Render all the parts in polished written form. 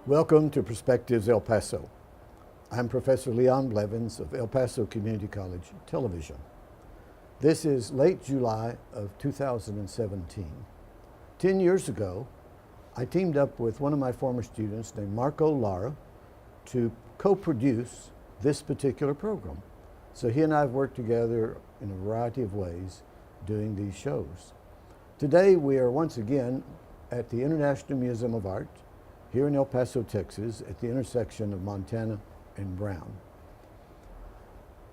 Welcome to Perspectives El Paso. I'm Professor Leon Blevins of El Paso Community College Television. This is late July of 2017. 10 years ago, I teamed up with one of my former students named Marco Lara to co-produce this particular program. So he and I have worked together in a variety of ways doing these shows. Today we are once again at the International Museum of Art here in El Paso, Texas, at the intersection of Montana and Brown.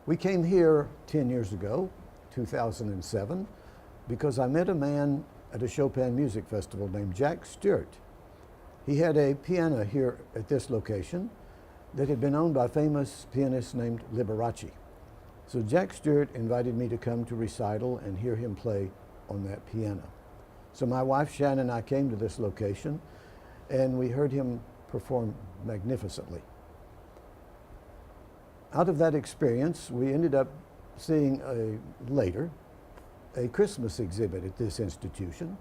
We came here 10 years ago, 2007, because I met a man at a Chopin Music Festival named Jack Stewart. He had a piano here at this location that had been owned by a famous pianist named Liberace. So Jack Stewart invited me to come to recital and hear him play on that piano. So my wife Shannon and I came to this location and we heard him perform magnificently. Out of that experience, we ended up seeing later a Christmas exhibit at this institution,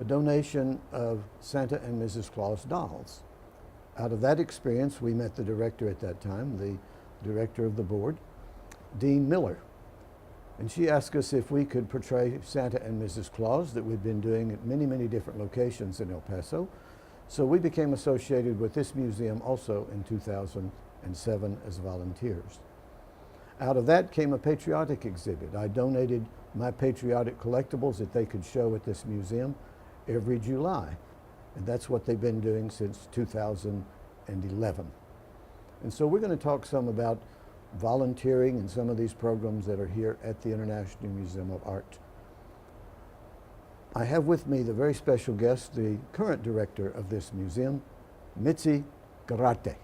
a donation of Santa and Mrs. Claus dolls. Out of that experience, we met the director at that time, the director of the board, Dean Miller. And she asked us if we could portray Santa and Mrs. Claus that we'd been doing at many, many different locations in El Paso. So we became associated with this museum also in 2007 as volunteers. Out of that came a patriotic exhibit. I donated my patriotic collectibles that they could show at this museum every July. And that's what they've been doing since 2011. And so we're going to talk some about volunteering and some of these programs that are here at the International Museum of Art. I have with me the very special guest, the current director of this museum, Mitzi Garate.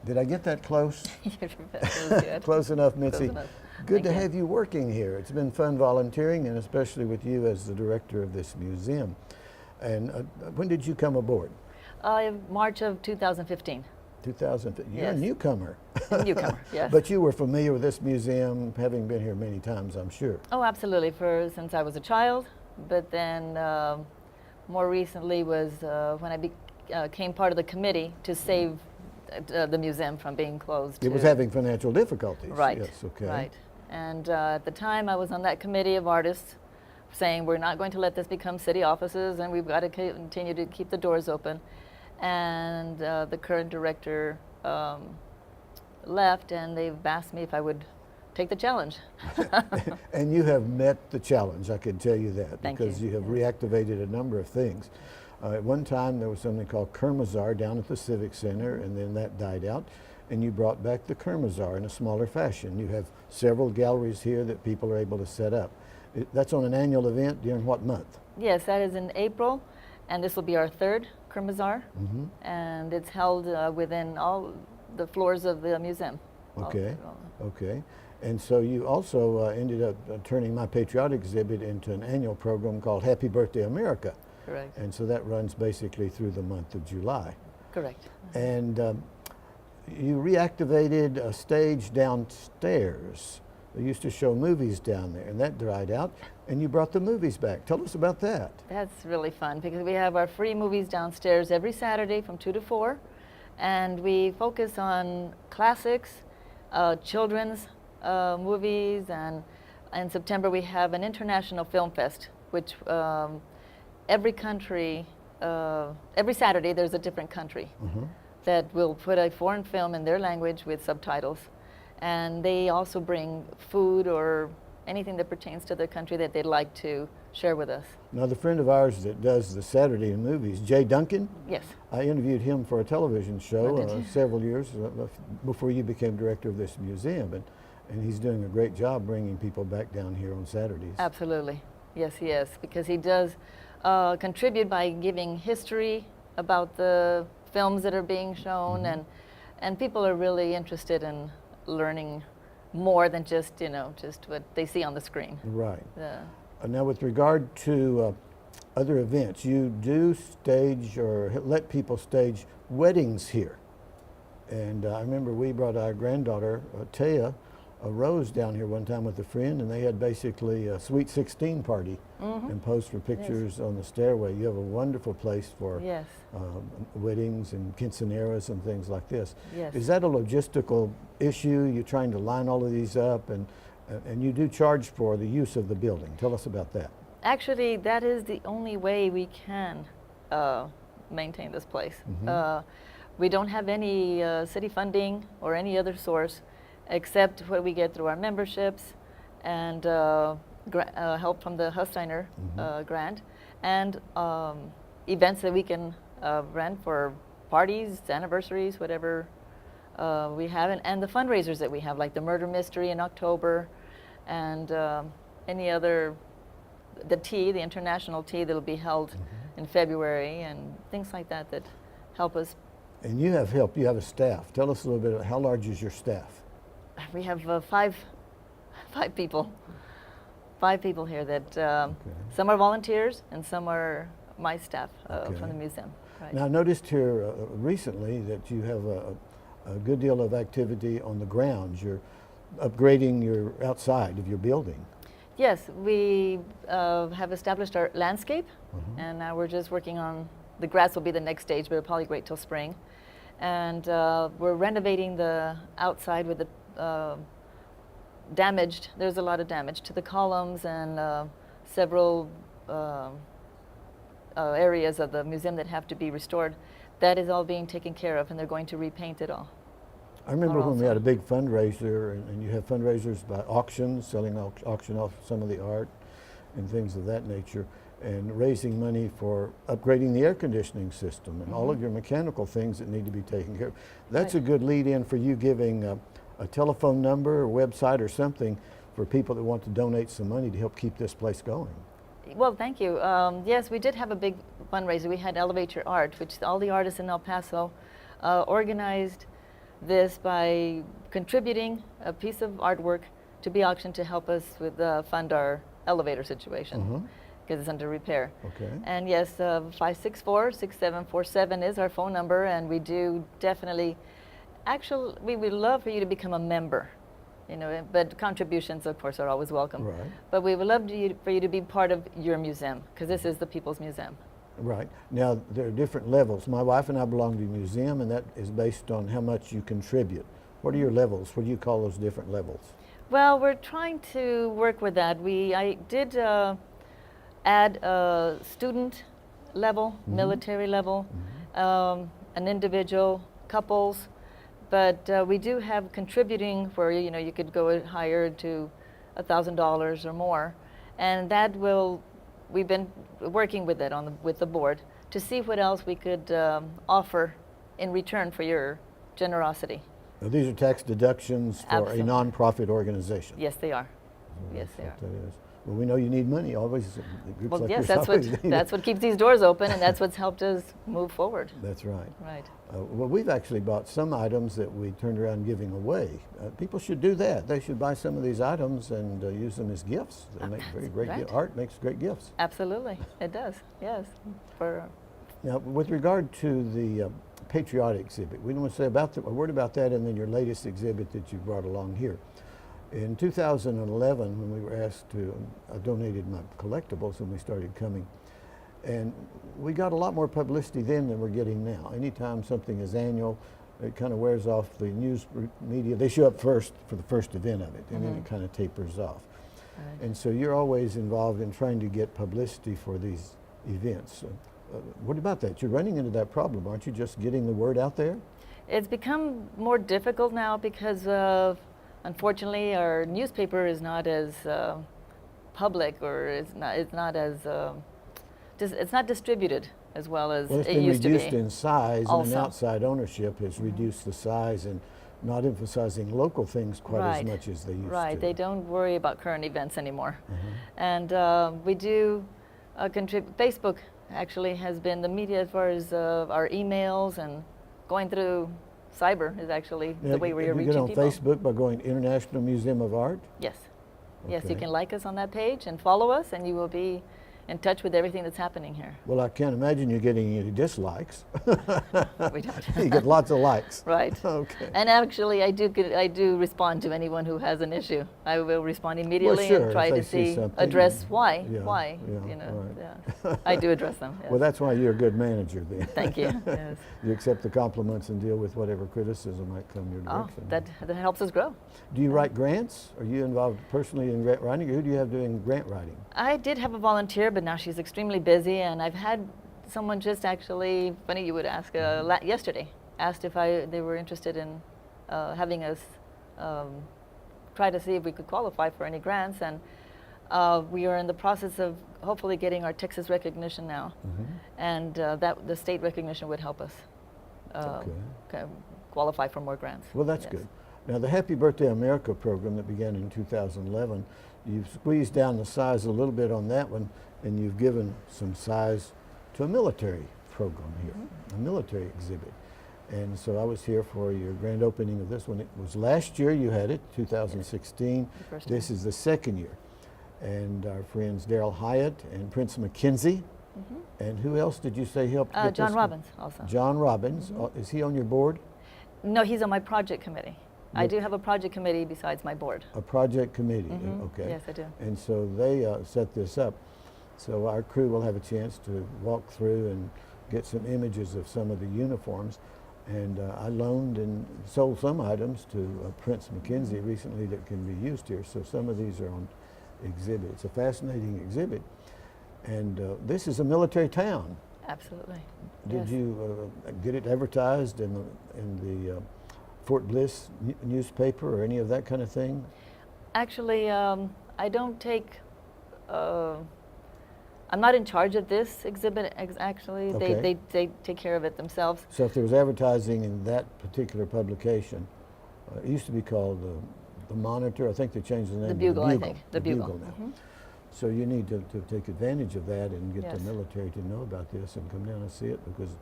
Did I get that close? Good. Close enough, Mitzi. Close enough. Good to Thank you. have you working here. It's been fun volunteering, and especially with you as the director of this museum. And when did you come aboard? March of 2015. 2000. You're a Yes. newcomer. Newcomer, yes. But you were familiar with this museum, having been here many times, I'm sure. Oh, absolutely, since I was a child. But then more recently was when I became part of the committee to save the museum from being closed. It was having financial difficulties. Right. Yes, okay. Right. And at the time I was on that committee of artists saying we're not going to let this become city offices and we've got to continue to keep the doors open. And the current director left and they've asked me if I would take the challenge. And you have met the challenge, I can tell you that, Thank because you. you have Yeah. reactivated a number of things. At one time there was something called Kermazar down at the Civic Center, and then that died out, and you brought back the Kermazar in a smaller fashion. You have several galleries here that people are able to set up. That's on an annual event during what month? Yes, that is in April, and this will be our third Kermazar, Mm-hmm. and it's held within all the floors of the museum. Okay, okay. And so you also ended up turning my patriotic exhibit into an annual program called Happy Birthday America. Correct. And so that runs basically through the month of July. Correct. And you reactivated a stage downstairs. They used to show movies down there, and that dried out, and you brought the movies back. Tell us about that. That's really fun because we have our free movies downstairs every Saturday from 2 to 4, and we focus on classics, children's movies, and in September we have an international film fest, which every country, every Saturday there's a different country that will put a foreign film in their language with subtitles. And they also bring food or anything that pertains to their country that they'd like to share with us. Now, the friend of ours that does the Saturday movies, Jay Duncan, Yes. I interviewed him for a television show Oh, did you? several years before you became director of this museum, and he's doing a great job bringing people back down here on Saturdays. Absolutely. Yes, he is, because he does contribute by giving history about the films that are being shown, and people are really interested in learning more than just what they see on the screen. Right. Yeah. Now, with regard to other events, you do stage or let people stage weddings here. And I remember we brought our granddaughter, Taya, a rose down here one time with a friend, and they had basically a Sweet 16 party and posed for pictures on the stairway. You have a wonderful place for Yes. weddings and quinceaneras and things like this. Yes. Is that a logistical issue? You're trying to line all of these up, and you do charge for the use of the building. Tell us about that. Actually, that is the only way we can maintain this place. We don't have any city funding or any other source except what we get through our memberships and help from the Husteiner grant and events that we can rent for parties, anniversaries, whatever we have, and the fundraisers that we have, like the Murder Mystery in October and any other, the international tea that will be held in February and things like that that help us. And you have help, you have a staff. Tell us a little bit about how large is your staff? We have five people. 5 people here that some are volunteers and some are my staff from the museum. Right. Now I noticed here recently that you have a good deal of activity on the grounds. You're upgrading your outside of your building. Yes, we have established our landscape, and now we're just working on, the grass will be the next stage, but it'll probably wait till spring. And we're renovating the outside with the damaged, there's a lot of damage to the columns and several areas of the museum that have to be restored. That is all being taken care of, and they're going to repaint it all. I remember when we had a big fundraiser, and you have fundraisers by auctions, selling auction off some of the art and things of that nature, and raising money for upgrading the air conditioning system and all of your mechanical things that need to be taken care of. That's a good lead in for you giving a telephone number or website or something for people that want to donate some money to help keep this place going. Well, thank you. Yes, we did have a big fundraiser. We had Elevate Your Art, which all the artists in El Paso organized this by contributing a piece of artwork to be auctioned to help us with fund our elevator situation because it's under repair. Okay. And yes, 564-6747 is our phone number, and we do definitely, actually, we would love for you to become a member, you know, but contributions, of course, are always welcome. Right. But we would love for you to be part of your museum, because this is the People's Museum. Right. Now, there are different levels. My wife and I belong to a museum, and that is based on how much you contribute. What are your levels? What do you call those different levels? Well, we're trying to work with that. I did add a student level, military level, an individual, couples, but we do have contributing where, you know, you could go higher to $1,000 or more, and that will, we've been working with it with the board to see what else we could offer in return for your generosity. Now, these are tax deductions for Absolutely. a nonprofit organization. Yes, they are. Yes, they are. That is. Well, we know you need money always. Groups Well, like yes, yourself, that's what keeps these doors open, and that's what's helped us move forward. That's right. Right. Well, we've actually bought some items that we turned around giving away. People should do that. They should buy some of these items and use them as gifts. They make very great right. art makes great gifts. Absolutely, it does. Yes. Now, with regard to the patriotic exhibit, we want to say a word about that, and then your latest exhibit that you brought along here. In 2011, when we were asked to, I donated my collectibles when we started coming, and we got a lot more publicity then than we're getting now. Anytime something is annual, it kind of wears off the news media. They show up first for the first event of it, and then it kind of tapers off. Right. And so you're always involved in trying to get publicity for these events. What about that? You're running into that problem, aren't you, just getting the word out there? It's become more difficult now because of, unfortunately, our newspaper is not as public, or it's not distributed as well as well, it's it been used to be. reduced in size, also. And outside ownership has reduced the size and not emphasizing local things quite as much as they used to. Right, they don't worry about current events anymore. And we do contribute. Facebook actually has been the media as far as our emails, and going through cyber is actually the way we are reaching people. You get on Facebook by going International Museum of Art? Yes. Okay. Yes, you can like us on that page and follow us, and you will be in touch with everything that's happening here. Well, I can't imagine you getting any dislikes. We don't. You get lots of likes. Right. Okay. And actually, I do respond to anyone who has an issue. I will respond immediately sure, and try if to they see see, something, address why, yeah, you know. right. Yeah. I do address them. Yes. Well, that's why you're a good manager then. Thank you. Yes. You accept the compliments and deal with whatever criticism might come your Oh, direction. that helps us grow. Do you write grants? Are you involved personally in grant writing? Or who do you have doing grant writing? I did have a volunteer, but now she's extremely busy, and I've had someone just actually, funny you would ask, yesterday, asked if they were interested in having us try to see if we could qualify for any grants, and we are in the process of hopefully getting our Texas recognition now, and that the state recognition would help us qualify for more grants. Well, that's Yes. good. Now, the Happy Birthday America program that began in 2011, you've squeezed down the size a little bit on that one, and you've given some size to a military program here, a military exhibit. And so I was here for your grand opening of this one. It was last year you had it, 2016. The first This is the second year. And our friends Daryl Hyatt and Prince McKenzie. And who else did you say helped get John this Robbins also. John Robbins. Is he on your board? No, he's on my project committee. I Yep. do have a project committee besides my board. A project committee, okay. Yes, I do. And so they set this up. So our crew will have a chance to walk through and get some images of some of the uniforms. And I loaned and sold some items to Prince McKenzie recently that can be used here. So some of these are on exhibit. It's a fascinating exhibit. And this is a military town. Absolutely. Did Yes. you get it advertised in the Fort Bliss newspaper or any of that kind of thing? Actually, I don't take. I'm not in charge of this exhibit. Actually, Okay. they take care of it themselves. So if there was advertising in that particular publication, it used to be called the Monitor. I think they changed the name. The to Bugle, the I Bugle. think. The Bugle. now. So you need to take advantage of that and get Yes. the military to know about this and come down and see it, because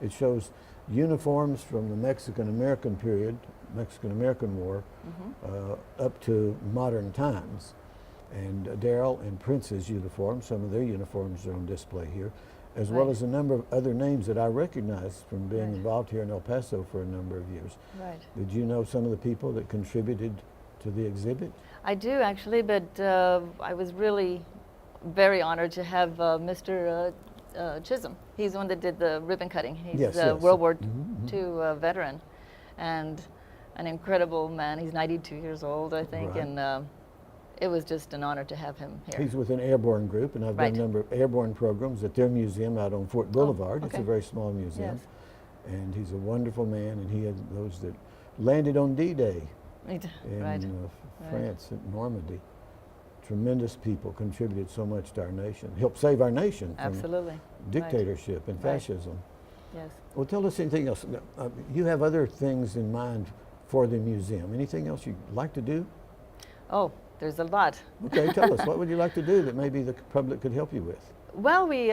it shows uniforms from the Mexican-American period, Mexican-American War, up to modern times. And Daryl and Prince's uniforms, some of their uniforms are on display here, as well Right. as a number of other names that I recognize from being Right. involved here in El Paso for a number of years. Right. Did you know some of the people that contributed to the exhibit? I do actually, but I was really very honored to have Mr. Chisholm. He's the one that did the ribbon cutting. He's Yes, a yes. World War II veteran, and an incredible man. He's 92 years old, I think, Right. and it was just an honor to have him here. He's with an airborne group, and I've Right. done a number of airborne programs at their museum out on Fort Boulevard. It's a okay. very small museum. Yes. And he's a wonderful man, and he had those that landed on D-Day in Right. France at Normandy. Tremendous people contributed so much to our nation, helped save our nation from Absolutely. dictatorship and Right. fascism. Yes. Well, tell us anything else. You have other things in mind for the museum. Anything else you'd like to do? Oh, there's a lot. Okay, tell us. What would you like to do that maybe the public could help you with? Well, we,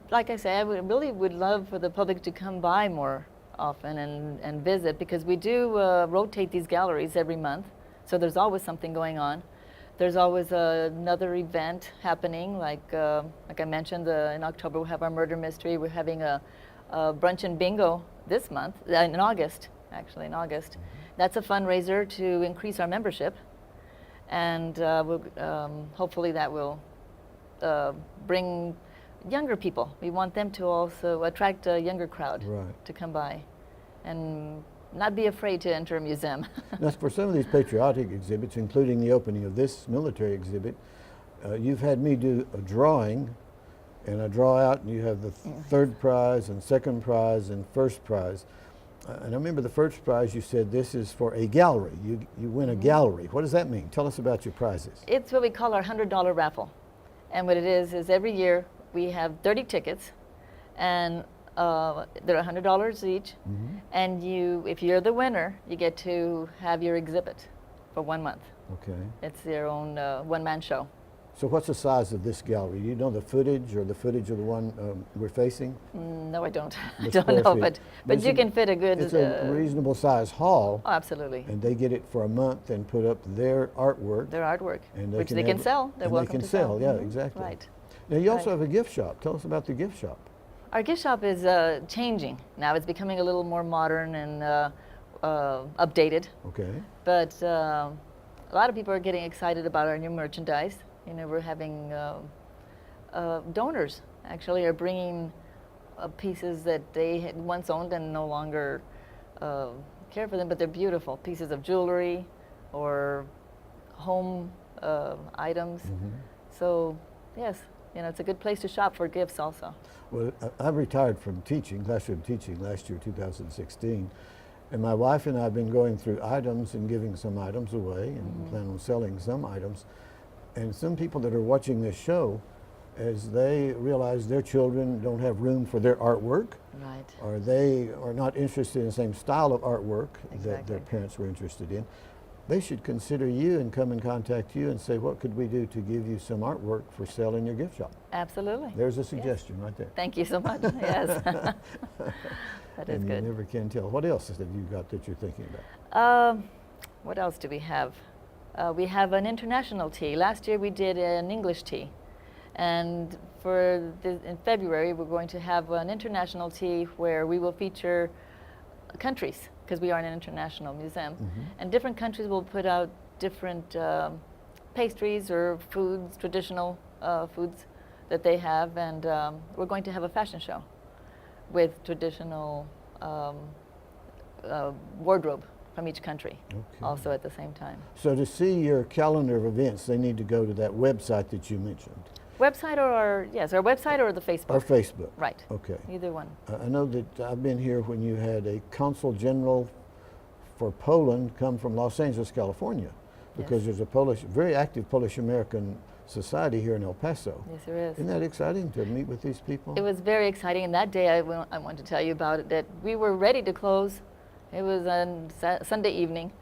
like I say, really would love for the public to come by more often and visit, because we do rotate these galleries every month. So there's always something going on. There's always another event happening, like I mentioned, in October we have our murder mystery. We're having a brunch and bingo this month, in August, actually in August. That's a fundraiser to increase our membership, and hopefully that will bring younger people. We want them to also attract a younger crowd Right. to come by and not be afraid to enter a museum. Now, for some of these patriotic exhibits, including the opening of this military exhibit, you've had me do a drawing, and I draw out, and you have the third prize and second prize and first prize. And I remember the first prize, you said this is for a gallery. You win a gallery. What does that mean? Tell us about your prizes. It's what we call our $100 raffle. And what it is every year we have 30 tickets, and they're $100 each. And if you're the winner, you get to have your exhibit for 1 month. Okay. It's your own one-man show. So what's the size of this gallery? Do you know the footage or the footage of the one we're facing? No, I don't. I The don't square know, feet. but It's you a- can fit a good. It's a reasonable size hall, Oh, absolutely. and they get it for a month and put up their artwork. Their artwork, And which they can have- sell. They're and welcome they can to sell. Yeah, Mhm. exactly. Right. Now, you also Right. have a gift shop. Tell us about the gift shop. Our gift shop is changing now. It's becoming a little more modern and updated. Okay. But a lot of people are getting excited about our new merchandise. You know, we're having donors actually are bringing pieces that they had once owned and no longer care for them, but they're beautiful pieces of jewelry or home items. So yes, you know, it's a good place to shop for gifts also. Well, I retired from teaching, classroom teaching, last year, 2016. And my wife and I have been going through items and giving some items away and plan on selling some items. And some people that are watching this show, as they realize their children don't have room for their artwork, Right. or they are not interested in the same style of artwork that their Exactly. parents were interested in, they should consider you and come and contact you and say, what could we do to give you some artwork for sale in your gift shop? Absolutely. There's a suggestion right there. Thank you so much. Yes. That is And good. you never can tell. What else have you got that you're thinking about? What else do we have? We have an international tea. Last year we did an English tea. And in February we're going to have an international tea where we will feature countries, because we are in an international museum. And different countries will put out different pastries or foods, traditional foods that they have. And we're going to have a fashion show with traditional wardrobe from each country also at the same time. So to see your calendar of events, they need to go to that website that you mentioned. Website or our website or the Facebook? Or Facebook. Right. Okay. Either one. I know that I've been here when you had a consul general for Poland come from Los Angeles, California, because there's a very active Polish-American society here in El Paso. Yes, there is. Isn't that exciting to meet with these people? It was very exciting, and that day I want to tell you about it, that we were ready to close. It was on Sunday evening,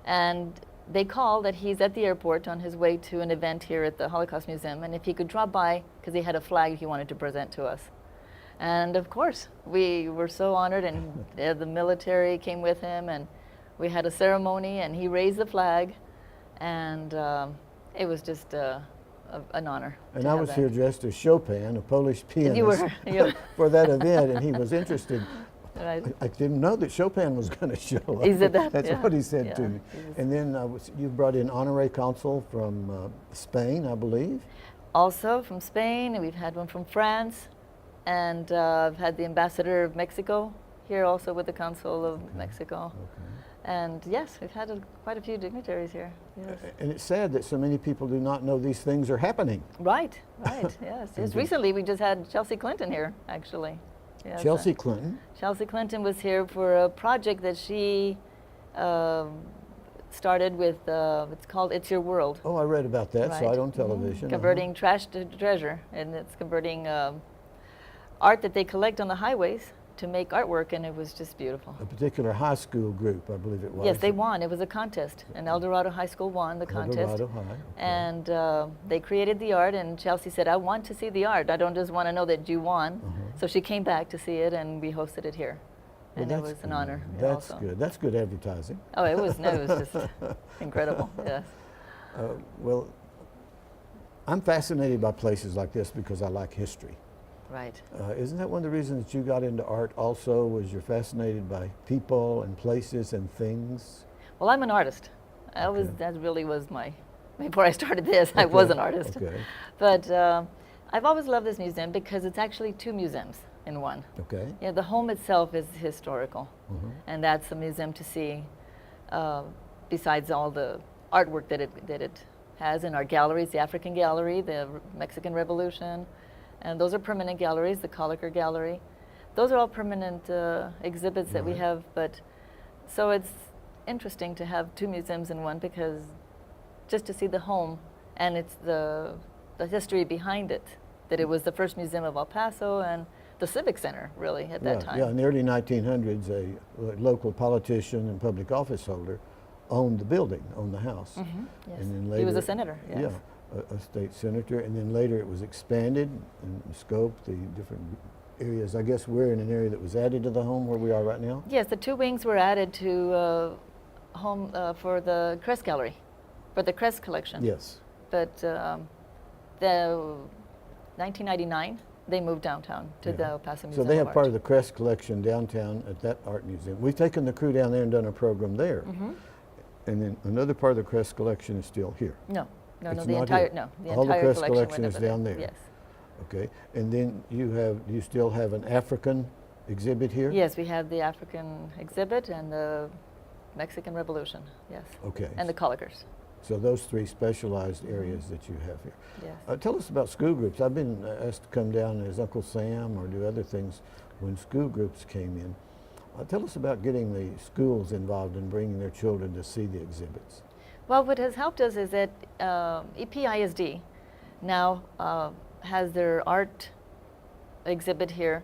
and they called that he's at the airport on his way to an event here at the Holocaust Museum, and if he could drop by, because he had a flag he wanted to present to us. And of course, we were so honored, and the military came with him, and we had a ceremony, and he raised the flag, and it was just an honor. And I was here dressed as Chopin, a Polish pianist, You were, yeah. for that event, and he was interested. Right. I didn't know that Chopin was going to show up. He said that, That's yeah. what he said to Yeah, me. he was- And then you brought in honorary consul from Spain, I believe. Also from Spain, and we've had one from France, and I've had the ambassador of Mexico here also with the consul of Mexico. And yes, we've had quite a few dignitaries here. Yes. And it's sad that so many people do not know these things are happening. Right, yes. Yes. Recently we just had Chelsea Clinton here, actually. Yes, Chelsea Clinton. Chelsea Clinton was here for a project that she started with, it's called It's Your World. Oh, I read about that, saw Right. it on television. Converting trash to treasure, and it's converting art that they collect on the highways to make artwork, and it was just beautiful. A particular high school group, I believe it was. Yes, they won. It was a contest, and El Dorado High School won the contest. Eldorado High. Okay. And they created the art, and Chelsea said, I want to see the art. I don't just want to know that you won. So she came back to see it, and we hosted it here. Well, And it that's was an honor. That's also. good. That's good advertising. Oh, it was just incredible, yes. Well, I'm fascinated by places like this because I like history. Right. Isn't that one of the reasons that you got into art also, was you're fascinated by people and places and things? Well, I'm an artist. That really was before I started this, I was an artist. Okay. But I've always loved this museum because it's actually two museums in one. Okay. Yeah, the home itself is historical, and that's a museum to see. Besides all the artwork that it has in our galleries, the African Gallery, the Mexican Revolution, and those are permanent galleries. The Colliker Gallery, those are all permanent exhibits that we have. But so it's interesting to have two museums in one, because just to see the home, and it's the history behind it, that it was the first museum of El Paso and the Civic Center, really, at that time. Yeah, in the early 1900s, a local politician and public office holder owned the building, owned the house. Yes. And then later, He was a senator, yes. Yeah, a state senator, and then later it was expanded in scope, the different areas. I guess we're in an area that was added to the home where we are right now? Yes, the two wings were added to home for the Crest Gallery, for the Crest collection. Yes. But 1999, they moved downtown to Yeah. the El Paso So Museum they of have part Art. of the Crest collection downtown at that art museum. We've taken the crew down there and done a program there. Mhm. And then another part of the Crest collection is still here. No, no, It's the not entire, here. no, the All the entire Crest collection collection went is over down there. Yes. Okay. And then you still have an African exhibit here? Yes, we have the African exhibit and the Mexican Revolution, yes. Okay. And the Colligers, So those three specialized areas that you have here. yes. Tell us about school groups. I've been asked to come down as Uncle Sam or do other things when school groups came in. Tell us about getting the schools involved in bringing their children to see the exhibits. Well, what has helped us is that EPISD now has their art exhibit here,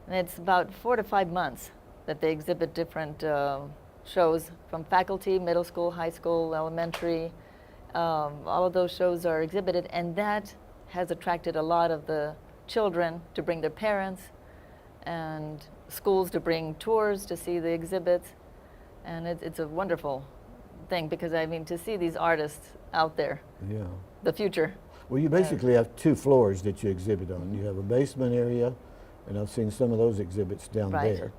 and it's about 4 to 5 months that they exhibit different shows from faculty, middle school, high school, elementary. All of those shows are exhibited, and that has attracted a lot of the children to bring their parents, and schools to bring tours to see the exhibits. And it's a wonderful thing, because I mean, to see these artists out there, Yeah. the future. Well, you basically have two floors that you exhibit on. You have a basement area, and I've seen some of those exhibits down Right. there.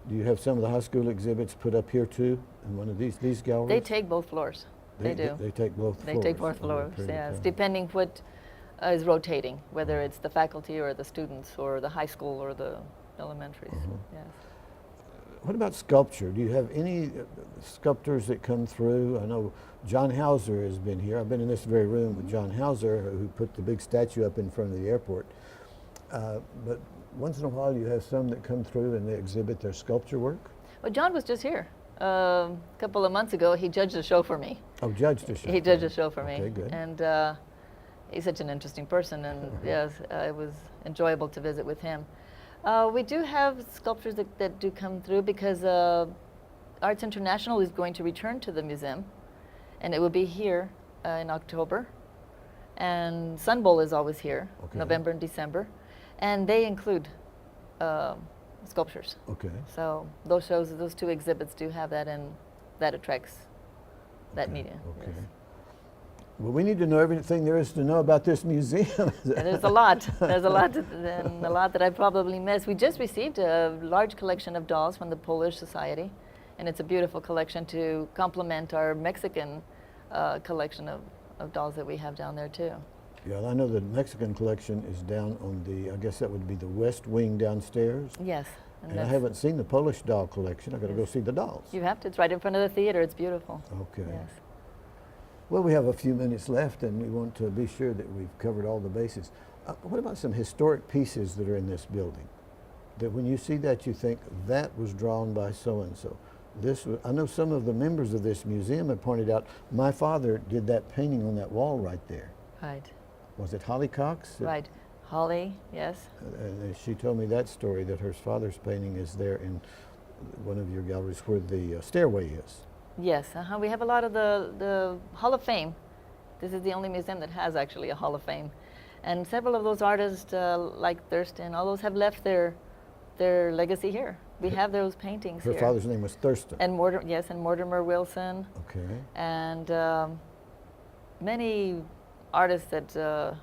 Do you have some of the high school exhibits put up here too, in one of these galleries? They take both floors. They do. They take both They floors. take both over a floors, period of yes, time. depending what is rotating, whether it's the faculty or the students or the high school or the elementaries, yes. What about sculpture? Do you have any sculptors that come through? I know John Hauser has been here. I've been in this very room with John Hauser, who put the big statue up in front of the airport. But once in a while you have some that come through and they exhibit their sculpture work. Well, John was just here a couple of months ago. He judged a show for me. Oh, judged a show. He judged a show for me. Okay, good. And he's such an interesting person, and yes, it was enjoyable to visit with him. We do have sculptures that do come through, because Arts International is going to return to the museum, and it will be here in October. And Sun Bowl is always here, Okay. November and December, and they include sculptures. Okay. So those shows, those two exhibits do have that, and that attracts that Okay, media. Okay. yes. Well, we need to know everything there is to know about this museum. And there's a lot. There's a lot, and a lot that I probably missed. We just received a large collection of dolls from the Polish Society, and it's a beautiful collection to complement our Mexican collection of dolls that we have down there too. Yeah, I know the Mexican collection is down on the, I guess that would be the west wing downstairs. Yes. And I that's- haven't seen the Polish doll collection. I've got to go Yes. see the dolls. You have to. It's right in front of the theater. It's beautiful. Okay. Yes. Well, we have a few minutes left, and we want to be sure that we've covered all the bases. What about some historic pieces that are in this building? That when you see that, you think that was drawn by so-and-so. I know some of the members of this museum have pointed out, my father did that painting on that wall right there. Right. Was it Holly Cox? Right. Holly. Yes. And she told me that story, that her father's painting is there in one of your galleries where the stairway is. Yes. We have a lot of the Hall of Fame. This is the only museum that has actually a Hall of Fame, and several of those artists, like Thurston, all those have left their legacy here. We have those paintings Her here. father's name was Thurston. And yes, and Mortimer Wilson, Okay. and many artists that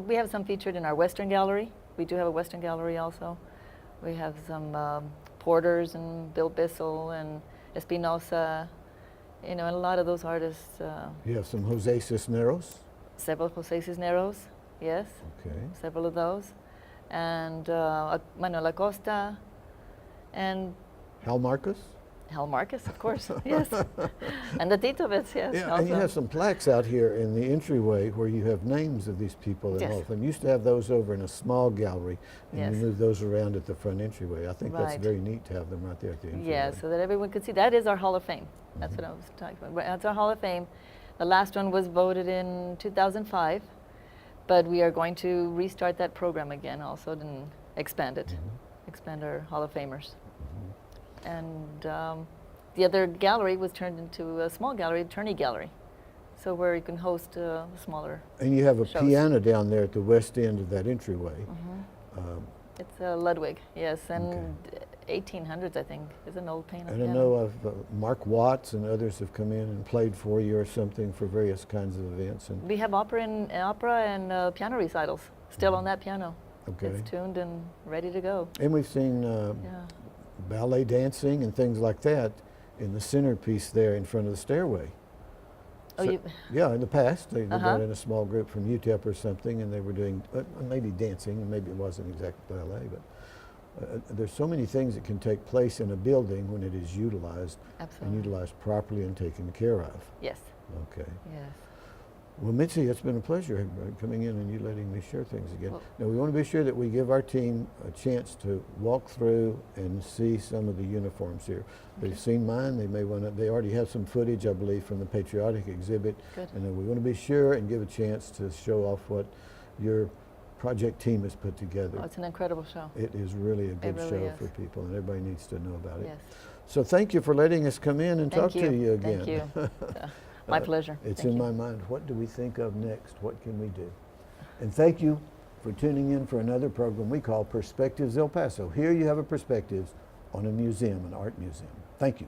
we have some featured in our Western Gallery. We do have a Western Gallery also. We have some Porters and Bill Bissell and Espinosa, and a lot of those artists. You have some Jose Cisneros. Several Jose Cisneros, yes, Okay. several of those, and Manuel Acosta, and Hal Marcus. Hal Marcus, of course, yes, and the Titovits, yes. Yeah, also. and you have some plaques out here in the entryway where you have names of these people. Yes. Hall of Fame. You used to have those over in a small gallery, and Yes. you moved those around at the front entryway. I think that's Right. very neat to have them right there at the entryway. Yeah, so that everyone could see. That is our Hall of Fame. That's what I was talking about. That's our Hall of Fame. The last one was voted in 2005, but we are going to restart that program again also and expand it, expand our Hall of Famers. And the other gallery was turned into a small gallery, Turney Gallery, so where you can host smaller. And you have a shows. piano down there at the west end of that entryway. It's Ludwig, yes, and 1800s, I think. It's an old piano. And I know of Mark Watts and others have come in and played for you or something for various kinds of events. And We have opera and piano recitals still on that piano. okay. It's tuned and ready to go. And we've seen Yeah. ballet dancing and things like that in the centerpiece there in front of the stairway. Oh, So- you, Yeah, in the past, they Uh-huh. got in a small group from UTEP or something, and they were doing maybe dancing, and maybe it wasn't exactly ballet, but there's so many things that can take place in a building when it is utilized and absolutely. utilized properly and taken care of. Yes. Okay. Yes. Well, Mitzi, it's been a pleasure coming in and you letting me share things again. Well- Now, we want to be sure that we give our team a chance to walk through and see some of the uniforms here. Okay. They've seen mine. They may want to. They already have some footage, I believe, from the patriotic exhibit. Good. And then we want to be sure and give a chance to show off what your project team has put together. Oh, it's an incredible show. It is really a good really show is. for people, and everybody needs to know about it. Yes. So thank you for letting us come in and Thank talk to you again. Thank you. My pleasure. It's Thank in you. my mind, what do we think of next? What can we do? And thank you for tuning in for another program we call Perspectives El Paso. Here you have a perspective on a museum, an art museum. Thank you.